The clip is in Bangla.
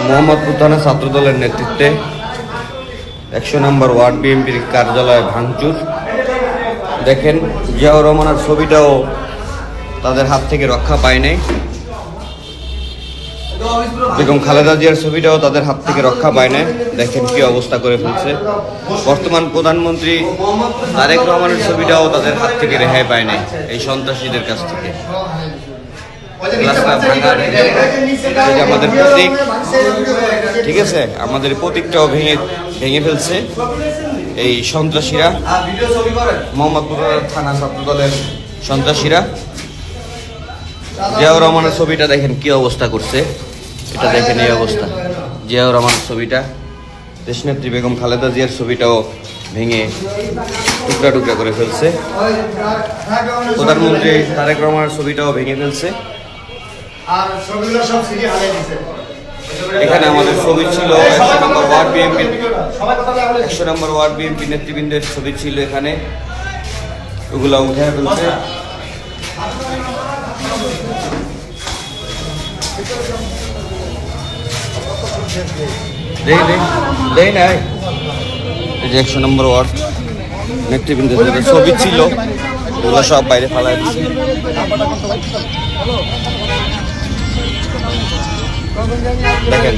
মোহাম্মদপুর থানা ছাত্রদলের নেতৃত্বে ১০০ নম্বর ওয়ার্ড বিএনপির কার্যালয়ে ভাঙচুর। দেখেন, জিয়াউর রহমানের ছবিটাও তাদের হাত থেকে রক্ষা পায় নাই। বেগম খালেদা জিয়ার ছবিটাও তাদের হাত থেকে রক্ষা পায় না। দেখেন কি অবস্থা করে ফেলছে। বর্তমান প্রধানমন্ত্রী তারেক রহমানের ছবিটাও তাদের হাত থেকে রেহাই পায় নাই এই সন্ত্রাসীদের কাছ থেকে। আমাদের প্রতীক, ঠিক আছে, আমাদের প্রতীকটাও ভেঙে ফেলছে এই সন্ত্রাসীরা, মোহাম্মদপুর থানা ছাত্রদলের সন্ত্রাসীরা। জিয়াউর রহমানের ছবিটা দেখেন কি অবস্থা করছে। এটা দেখেন এই অবস্থা, জিয়াউর রহমানের ছবিটা, দেশনেত্রী বেগম খালেদা জিয়ার ছবিটাও ভেঙে টুকরা টুকরা করে ফেলছে। প্রধানমন্ত্রী তারেক রহমানের ছবিটাও ভেঙে ফেলছে। এখানে আমাদের ছবি ছিল ১০০ নম্বর ওয়ার্ড বিএনপি, ১০০ নম্বর ওয়ার্ড বিএনপি নেতৃবৃন্দের ছবি ছিল এখানে, ওগুলো উঠে ফেলছে। দেই নাই, এই যে ১০০ নম্বর ওয়ার্ড নেতৃবৃন্দের ছবি ছিল, ওগুলো সব বাইরে ফেলা দিচ্ছে। দেখেন